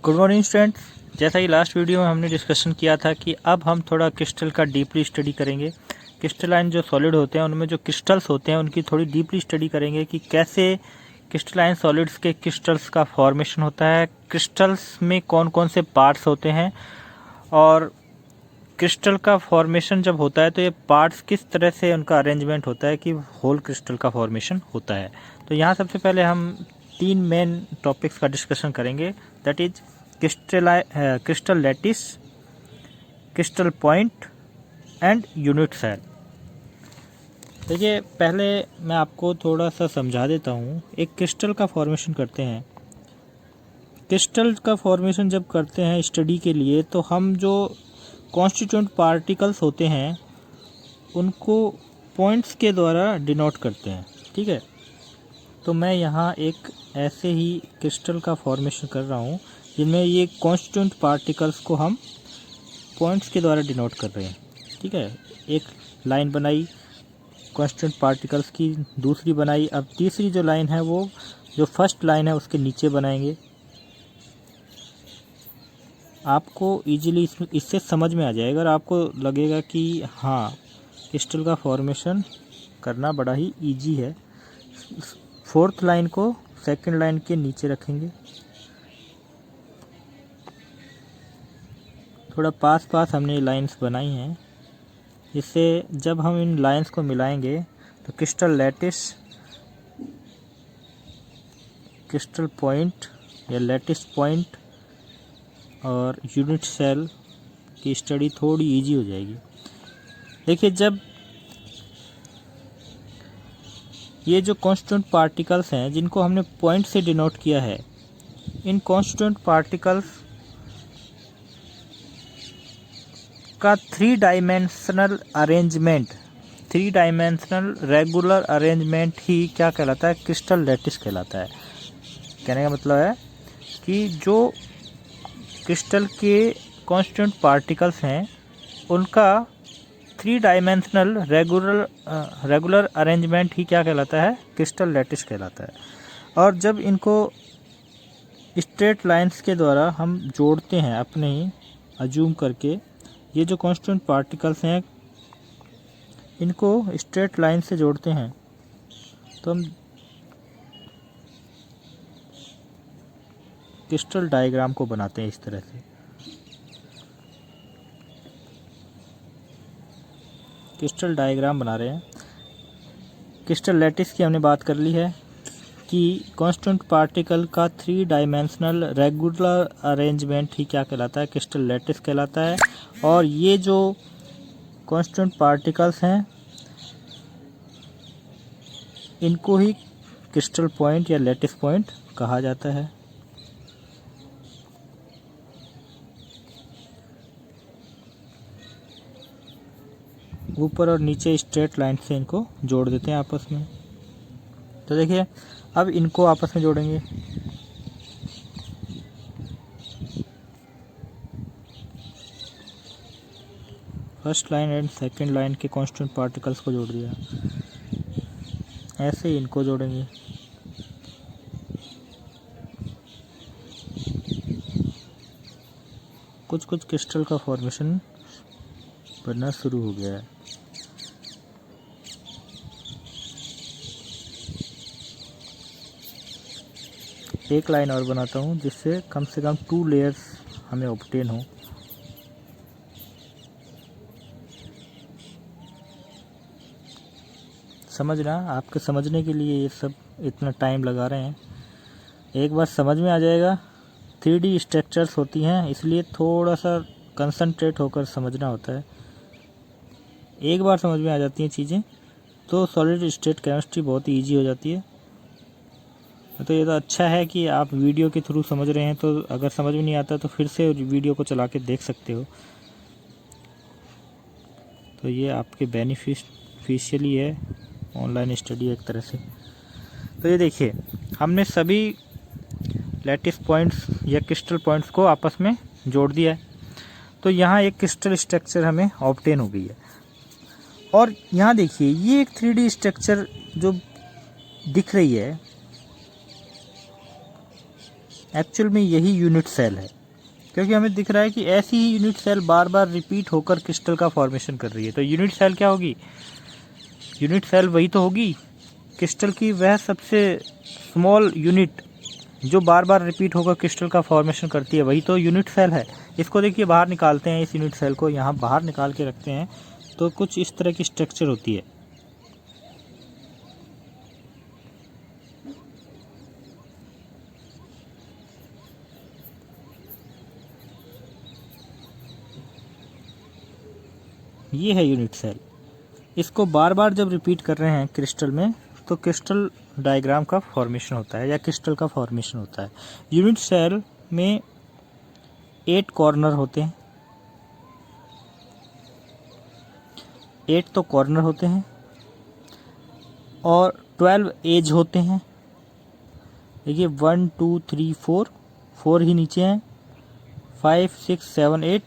Good morning students. जैसा कि last video में हमने डिस्कशन किया था कि अब हम थोड़ा क्रिस्टल का डीपली स्टडी करेंगे। क्रिस्टलाइन जो सॉलिड होते हैं उनमें जो क्रिस्टल्स होते हैं उनकी थोड़ी डीपली स्टडी करेंगे कि कैसे क्रिस्टलाइन सॉलिड्स के क्रिस्टल्स का फॉर्मेशन होता है, क्रिस्टल्स में कौन कौन से पार्ट्स होते हैं और क्रिस्टल का फॉर्मेशन जब होता है तो ये पार्ट्स किस तरह से उनका अरेंजमेंट होता है कि होल क्रिस्टल का फॉर्मेशन होता है। तो यहाँ सबसे पहले हम 3 मेन टॉपिक्स का डिस्कशन करेंगे, that is crystal lattice, crystal point and unit cell. देखिए, पहले मैं आपको थोड़ा सा समझा देता हूँ। एक क्रिस्टल का फॉर्मेशन करते हैं, क्रिस्टल का फॉर्मेशन जब करते हैं स्टडी के लिए तो हम जो कॉन्स्टिट्यूएंट पार्टिकल्स होते हैं उनको पॉइंट्स के द्वारा डिनोट करते हैं, ठीक है। तो मैं यहाँ एक ऐसे ही क्रिस्टल का फॉर्मेशन कर रहा हूँ जिनमें ये कॉन्स्टिट्यूएंट पार्टिकल्स को हम पॉइंट्स के द्वारा डिनोट कर रहे हैं, ठीक है। एक लाइन बनाई कॉन्स्टिट्यूएंट पार्टिकल्स की, दूसरी बनाई, अब तीसरी जो लाइन है वो जो फर्स्ट लाइन है उसके नीचे बनाएंगे। आपको इजीली इससे समझ में आ जाएगा और आपको लगेगा कि हाँ, क्रिस्टल का फॉर्मेशन करना बड़ा ही इजी है। फोर्थ लाइन को सेकंड लाइन के नीचे रखेंगे, थोड़ा पास पास हमने लाइंस बनाई हैं, जिससे जब हम इन लाइंस को मिलाएंगे तो क्रिस्टल लैटिस, क्रिस्टल पॉइंट या लैटिस पॉइंट और यूनिट सेल की स्टडी थोड़ी इजी हो जाएगी। देखिए, जब ये जो कॉन्स्टिट्यूएंट पार्टिकल्स हैं जिनको हमने पॉइंट से डिनोट किया है, इन कॉन्स्टिट्यूएंट पार्टिकल्स का 3 dimensional arrangement, 3 dimensional regular arrangement ही क्या कहलाता है? क्रिस्टल लैटिस कहलाता है। कहने का मतलब है कि जो क्रिस्टल के कॉन्स्टिट्यूएंट पार्टिकल्स हैं उनका 3 डायमेंशनल रेगुलर अरेंजमेंट ही क्या कहलाता है? क्रिस्टल लैटिस कहलाता है। और जब इनको स्ट्रेट लाइंस के द्वारा हम जोड़ते हैं, अपने ही अज्यूम करके, ये जो कॉन्स्टिट्यूएंट पार्टिकल्स हैं इनको स्ट्रेट लाइन से जोड़ते हैं तो हम क्रिस्टल डायग्राम को बनाते हैं इस तरह से। क्रिस्टल डायग्राम बना रहे हैं। क्रिस्टल लैटिस की हमने बात कर ली है कि कॉन्स्टेंट पार्टिकल का 3 डायमेंशनल रेगुलर अरेंजमेंट ही क्या कहलाता है? क्रिस्टल लैटिस कहलाता है। और ये जो कॉन्स्टेंट पार्टिकल्स हैं इनको ही क्रिस्टल पॉइंट या लैटिस पॉइंट कहा जाता है। ऊपर और नीचे स्ट्रेट लाइन से इनको जोड़ देते हैं आपस में। तो देखिए, अब इनको आपस में जोड़ेंगे। First line and second line के कांस्टेंट पार्टिकल्स को जोड़ दिया, ऐसे ही इनको जोड़ेंगे। कुछ कुछ क्रिस्टल का फॉर्मेशन बनना शुरू हो गया है। एक लाइन और बनाता हूँ जिससे कम से कम 2 लेयर्स हमें ऑब्टेन हो। समझना, आपके समझने के लिए ये सब इतना टाइम लगा रहे हैं। एक बार समझ में आ जाएगा। 3D स्ट्रक्चर्स होती हैं इसलिए थोड़ा सा कंसंट्रेट होकर समझना होता है। एक बार समझ में आ जाती हैं चीज़ें तो सॉलिड स्टेट केमिस्ट्री बहुत ही ईजी हो जाती है। तो ये तो अच्छा है कि आप वीडियो के थ्रू समझ रहे हैं, तो अगर समझ में नहीं आता तो फिर से वीडियो को चला के देख सकते हो। तो ये आपके बेनिफिशियली है ऑनलाइन स्टडी एक तरह से। तो ये देखिए, हमने सभी लैटिस पॉइंट्स या क्रिस्टल पॉइंट्स को आपस में जोड़ दिया है। तो यहाँ एक क्रिस्टल स्ट्रक्चर हमें ऑब्टेन हो गई है। और यहाँ देखिए, ये एक 3D स्ट्रक्चर जो दिख रही है एक्चुअल में यही यूनिट सेल है। क्योंकि हमें दिख रहा है कि ऐसी ही यूनिट सेल बार बार रिपीट होकर क्रिस्टल का फॉर्मेशन कर रही है। तो यूनिट सेल क्या होगी? यूनिट सेल वही तो होगी क्रिस्टल की, वह सबसे स्मॉल यूनिट जो बार बार रिपीट होकर क्रिस्टल का फॉर्मेशन करती है, वही तो यूनिट सेल है। इसको देखिए बाहर निकालते हैं, इस यूनिट सेल को यहाँ बाहर निकाल के रखते हैं तो कुछ इस तरह की स्ट्रक्चर होती है। ये है यूनिट सेल। इसको बार बार जब रिपीट कर रहे हैं क्रिस्टल में तो क्रिस्टल डायग्राम का फॉर्मेशन होता है या क्रिस्टल का फॉर्मेशन होता है। यूनिट सेल में 8 कॉर्नर होते हैं, 8 तो कॉर्नर होते हैं और 12 एज होते हैं। देखिए 1 2 3 4 ही नीचे हैं, 5 6 7 8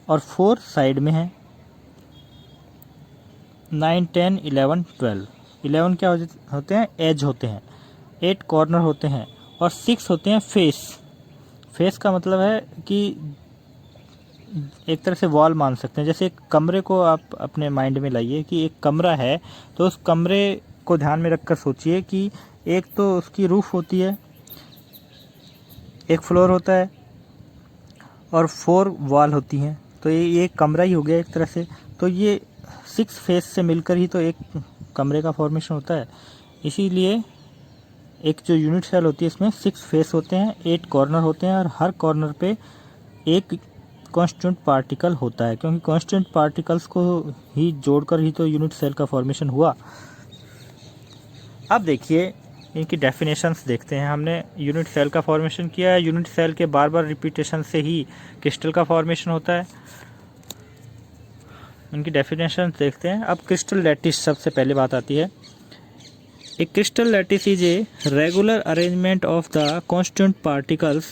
और 4 साइड में है। 9 10 11 12 क्या होते हैं? एज होते हैं। 8 कॉर्नर होते हैं और 6 होते हैं फेस। फेस का मतलब है कि एक तरह से वॉल मान सकते हैं। जैसे एक कमरे को आप अपने माइंड में लाइए कि एक कमरा है, तो उस कमरे को ध्यान में रखकर सोचिए कि एक तो उसकी रूफ होती है, एक फ्लोर होता है और 4 वॉल होती हैं। तो ये एक कमरा ही हो गया एक तरह से। तो ये 6 फेस से मिलकर ही तो एक कमरे का फॉर्मेशन होता है। इसीलिए एक जो यूनिट सेल होती है इसमें 6 फेस होते हैं, 8 कॉर्नर होते हैं और हर कॉर्नर पे एक कांस्टेंट पार्टिकल होता है, क्योंकि कांस्टेंट पार्टिकल्स को ही जोड़कर ही तो यूनिट सेल का फॉर्मेशन हुआ। अब देखिए इनकी डेफिनेशंस देखते हैं। हमने यूनिट सेल का फॉर्मेशन किया है। यूनिट सेल के बार बार रिपीटेशन से ही क्रिस्टल का फॉर्मेशन होता है। उनकी डेफिनेशन देखते हैं। अब क्रिस्टल लैटिस सबसे पहले बात आती है। A crystal lattice is a regular arrangement of the constant particles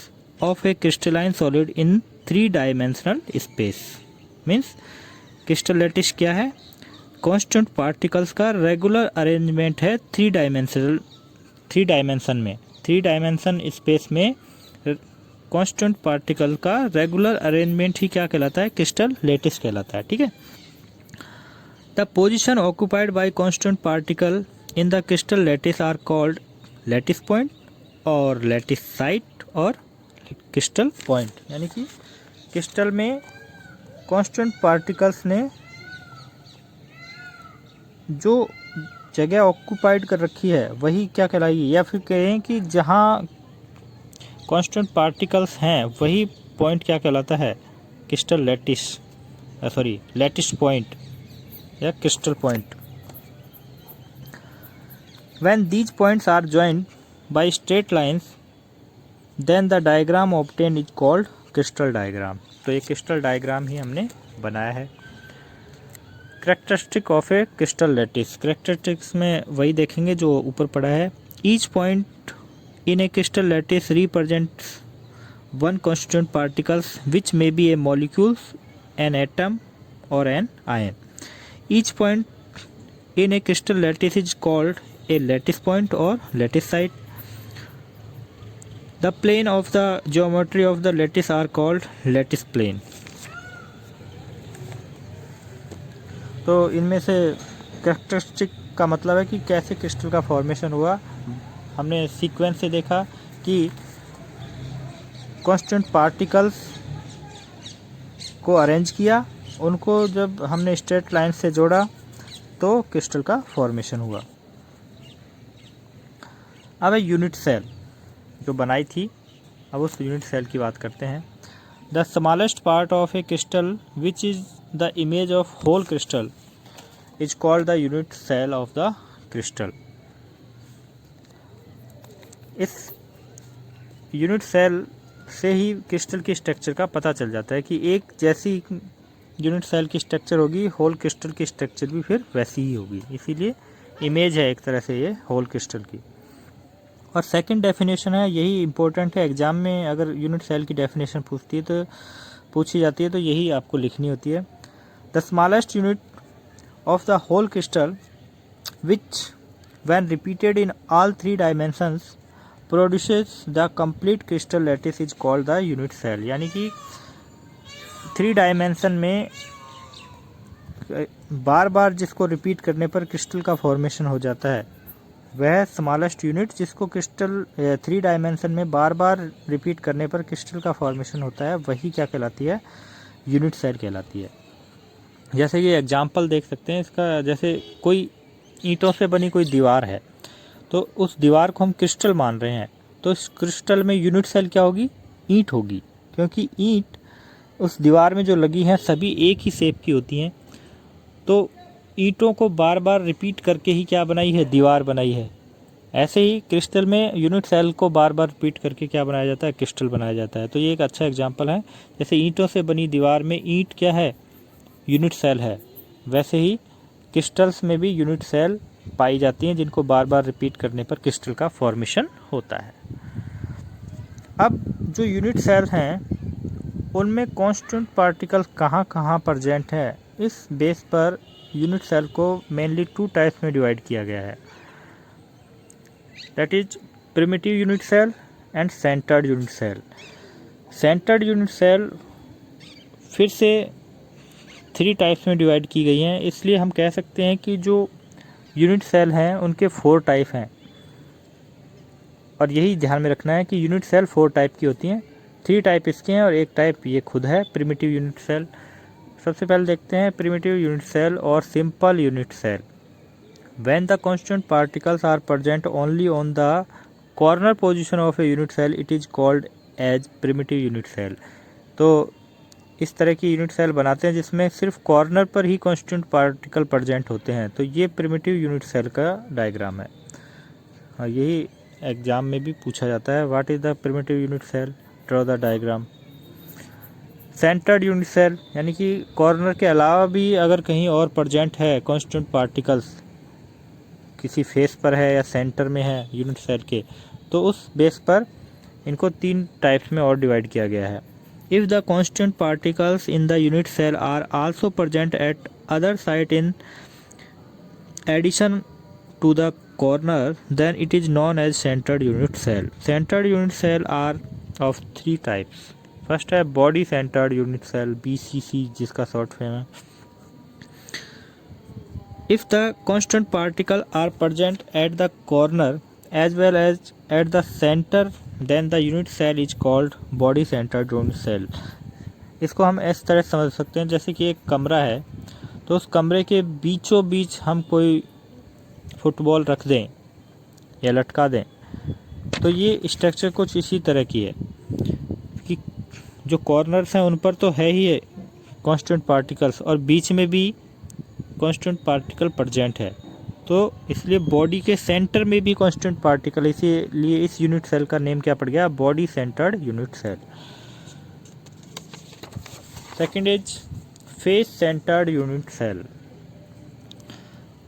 of a crystalline solid in 3 dimensional space. Means crystal lattice क्या है? कांस्टेंट पार्टिकल्स का रेगुलर अरेंजमेंट है 3 डायमेंशन में। 3 डायमेंशन स्पेस में कांस्टेंट पार्टिकल का रेगुलर अरेंजमेंट ही क्या कहलाता है? क्रिस्टल लैटिस कहलाता है। ठीक है। The position occupied by constant particle in the crystal lattice are called lattice point और लैटिस साइट और क्रिस्टल पॉइंट। यानी कि क्रिस्टल में कांस्टेंट पार्टिकल्स ने जो जगह ऑक्यूपाइड कर रखी है वही क्या कहलाएगी, या फिर कहें कि जहाँ कांस्टेंट पार्टिकल्स हैं वही पॉइंट क्या कहलाता है? क्रिस्टल लैटिस लैटिस पॉइंट या crystal point. When these points are joined by straight lines, then the diagram obtained is called crystal diagram। तो ये क्रिस्टल डायग्राम ही हमने बनाया है। Characteristic of a crystal lattice. Characteristics में वही देखेंगे जो ऊपर पड़ा है। Each point in a crystal lattice represents one constant particles which may be a molecules, an atom और an ion. Each point in a crystal lattice is called a lattice point or lattice site. The plane of the geometry of the lattice are called lattice plane। तो इनमें से characteristic का मतलब है कि कैसे crystal का फॉर्मेशन हुआ। हमने सीक्वेंस से देखा कि कांस्टेंट पार्टिकल्स को अरेंज किया, उनको जब हमने स्ट्रेट लाइन से जोड़ा तो क्रिस्टल का फॉर्मेशन हुआ। अब यूनिट सेल जो बनाई थी, अब उस यूनिट सेल की बात करते हैं। The smallest part of a crystal which is the image of whole crystal is called the unit cell of the crystal. इस यूनिट सेल से ही क्रिस्टल की स्ट्रक्चर का पता चल जाता है कि एक जैसी यूनिट सेल की स्ट्रक्चर होगी, होल क्रिस्टल की स्ट्रक्चर भी फिर वैसी ही होगी। इसीलिए इमेज है एक तरह से ये होल क्रिस्टल की। और सेकंड डेफिनेशन है, यही इंपॉर्टेंट है। एग्जाम में अगर यूनिट सेल की डेफिनेशन पूछी जाती है तो यही आपको लिखनी होती है। The smallest unit of the whole crystal which when repeated in all 3 dimensions produces the complete crystal lattice is called the unit cell. यानी कि 3 डायमेंशन में बार बार जिसको रिपीट करने पर क्रिस्टल का फॉर्मेशन हो जाता है वह स्मॉलेस्ट यूनिट, जिसको क्रिस्टल 3 डायमेंशन में बार बार रिपीट करने पर क्रिस्टल का फॉर्मेशन होता है, वही क्या कहलाती है, यूनिट सेल कहलाती है। जैसे कि एग्जांपल देख सकते हैं इसका, जैसे कोई ईंटों से बनी कोई दीवार है तो उस दीवार को हम क्रिस्टल मान रहे हैं, तो इस क्रिस्टल में यूनिट सेल क्या होगी, ईंट होगी, क्योंकि ईंट उस दीवार में जो लगी हैं सभी एक ही शेप की होती हैं। तो ईंटों को बार बार रिपीट करके ही क्या बनाई है, दीवार बनाई है। ऐसे ही क्रिस्टल में यूनिट सेल को बार बार रिपीट करके क्या बनाया जाता है, क्रिस्टल बनाया जाता है। तो ये एक अच्छा एग्जांपल है। जैसे ईंटों से बनी दीवार में ईंट क्या है, यूनिट सेल है, वैसे ही क्रिस्टल्स में भी यूनिट सेल पाई जाती हैं जिनको बार बार रिपीट करने पर क्रिस्टल का फॉर्मेशन होता है। अब जो यूनिट सेल हैं उनमें कांस्टेंट पार्टिकल कहाँ कहाँ प्रेजेंट है, इस बेस पर यूनिट सेल को मेनली 2 टाइप्स में डिवाइड किया गया है, that is primitive unit cell and centred unit cell. Centred unit cell फिर से 3 टाइप्स में डिवाइड की गई हैं, इसलिए हम कह सकते हैं कि जो यूनिट सेल हैं उनके 4 टाइप हैं, और यही ध्यान में रखना है कि यूनिट सेल 4 टाइप की होती हैं। 3 टाइप इसके हैं और 1 टाइप ये खुद है, प्रिमिटिव यूनिट सेल। सबसे पहले देखते हैं प्रिमिटिव यूनिट सेल और simple unit cell. When the constant particles are present only on the corner position of a unit cell it is called as primitive unit cell. तो इस तरह की unit cell बनाते हैं जिसमें सिर्फ कॉर्नर पर ही कांस्टेंट पार्टिकल प्रेजेंट होते हैं, तो ये प्रिमिटिव यूनिट सेल का डायग्राम है। हाँ, यही एग्जाम में भी पूछा जाता है, what is the primitive unit cell, draw the diagram. Centred unit cell यानी कि कॉर्नर के अलावा भी अगर कहीं और प्रेजेंट है कांस्टेंट पार्टिकल्स, किसी फेस पर है या सेंटर में है यूनिट सेल के, तो उस बेस पर इनको 3 टाइप्स में और डिवाइड किया गया है। If the constant particles in the unit cell are also present at other site in addition to the corner, then it is known as centered unit cell. Centered unit cell are of 3 types. First है body centered unit cell, BCC जिसका short form है। If the constant particles are present at the corner as well as at the center, then the unit cell is called body centered unit cell. इसको हम इस तरह समझ सकते हैं, जैसे कि एक कमरा है तो उस कमरे के बीचों बीच हम कोई फुटबॉल रख दें या लटका दें, तो ये स्ट्रक्चर कुछ इसी तरह की है कि जो कॉर्नर्स हैं उन पर तो है ही है कांस्टेंट पार्टिकल्स और बीच में भी कांस्टेंट पार्टिकल प्रेजेंट है, तो इसलिए बॉडी के सेंटर में भी कांस्टेंट पार्टिकल, इसीलिए इस यूनिट सेल का नेम क्या पड़ गया, body centred unit cell. Second is face centred unit cell.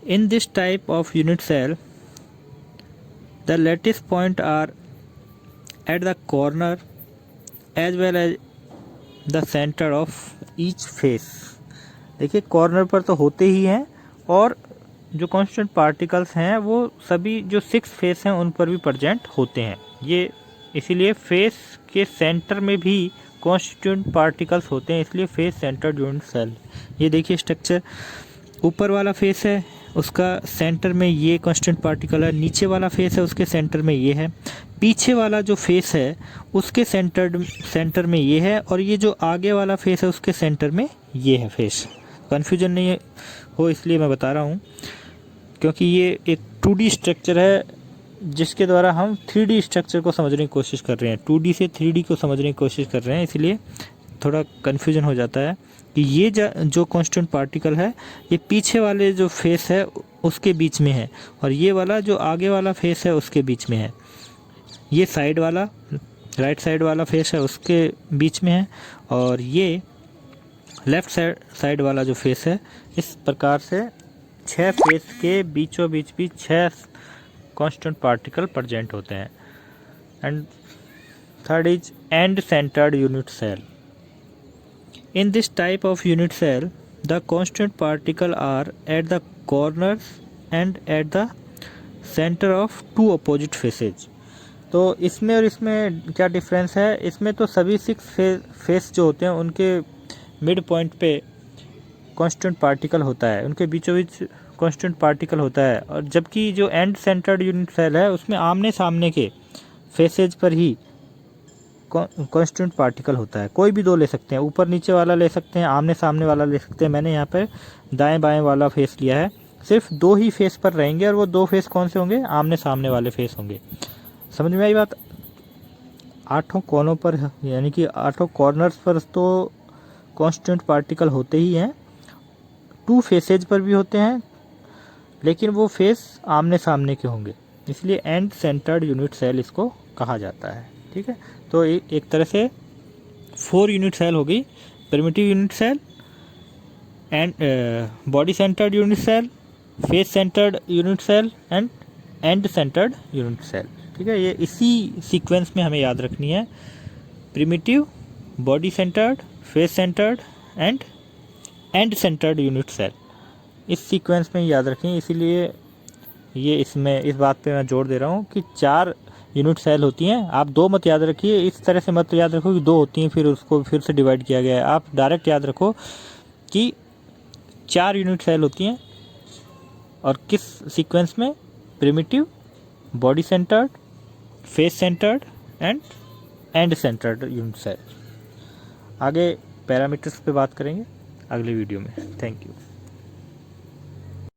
In this type of unit cell the lattice point are at the corner as well as the centre of each face. देखिए corner पर तो होते ही हैं और जो constant particles हैं वो सभी जो 6 फेस हैं उन पर भी प्रेजेंट होते हैं। ये इसीलिए फेस के सेंटर में भी कांस्टेंट पार्टिकल्स होते हैं, इसलिए फेस सेंटर्ड यूनिट सेल। ये देखिए स्ट्रक्चर, ऊपर वाला फेस है उसका सेंटर में ये कांस्टेंट पार्टिकल है, नीचे वाला फेस है उसके सेंटर में ये है, पीछे वाला जो फेस है उसके सेंटर में ये है, और ये जो आगे वाला फेस है उसके सेंटर में ये है फेस। कन्फ्यूजन नहीं हो इसलिए मैं बता रहा हूँ, क्योंकि ये एक 2D स्ट्रक्चर है जिसके द्वारा हम 3D स्ट्रक्चर को समझने की कोशिश कर रहे हैं, 2D से 3D को समझने की कोशिश कर रहे हैं, इसलिए थोड़ा कन्फ्यूजन हो जाता है कि ये जो कांस्टेंट पार्टिकल है ये पीछे वाले जो फेस है उसके बीच में है, और ये वाला जो आगे वाला फेस है उसके बीच में है, ये साइड वाला राइट साइड वाला फेस है उसके बीच में है, और ये लेफ़्ट साइड वाला जो फेस है। इस प्रकार से 6 फेस के बीचों बीच भी 6 कांस्टेंट पार्टिकल प्रेजेंट होते हैं। And third is end centred unit cell. In this type of unit cell the constant particle are at the corners and at the centre of 2 opposite faces. तो इसमें और इसमें क्या डिफरेंस है, इसमें तो सभी 6 फेस जो होते हैं उनके मिड पॉइंट पे कांस्टेंट पार्टिकल होता है, उनके बीचों बीच कांस्टेंट पार्टिकल होता है, और जबकि जो एंड सेंटर्ड यूनिट सेल है उसमें आमने सामने के फेसेज पर ही कांस्टेंट पार्टिकल होता है। कोई भी दो ले सकते हैं, ऊपर नीचे वाला ले सकते हैं, आमने सामने वाला ले सकते हैं। मैंने यहाँ पर दाएं बाएं वाला फेस लिया है। सिर्फ 2 ही फेस पर रहेंगे, और वो 2 फेस कौन से होंगे, आमने सामने वाले फेस होंगे। समझ में आई बात। 8 कोनों पर, यानी कि 8 कॉर्नर्स पर तो कांस्टेंट पार्टिकल होते ही हैं, 2 फेसेज पर भी होते हैं, लेकिन वो फेस आमने सामने के होंगे, इसलिए एंड सेंटर्ड यूनिट सेल इसको कहा जाता है। ठीक है, तो एक तरह से 4 यूनिट सेल हो गई, primitive unit cell, and body centred unit cell, face centred unit cell, and end centred unit cell. ठीक है, ये इसी सीक्वेंस में हमें याद रखनी है, primitive, body centred, face centred, and end centred unit cell, इस सीक्वेंस में याद रखें। इसीलिए ये इसमें इस बात पे मैं जोर दे रहा हूँ कि 4 यूनिट सेल होती हैं। आप 2 मत याद रखिए, इस तरह से मत याद रखो कि 2 होती हैं फिर उसको फिर से डिवाइड किया गया है। आप डायरेक्ट याद रखो कि 4 यूनिट सेल होती हैं, और किस सीक्वेंस में, primitive, body centred, face centred, end centred unit cell. आगे पैरामीटर्स पे बात करेंगे अगले वीडियो में। Thank you.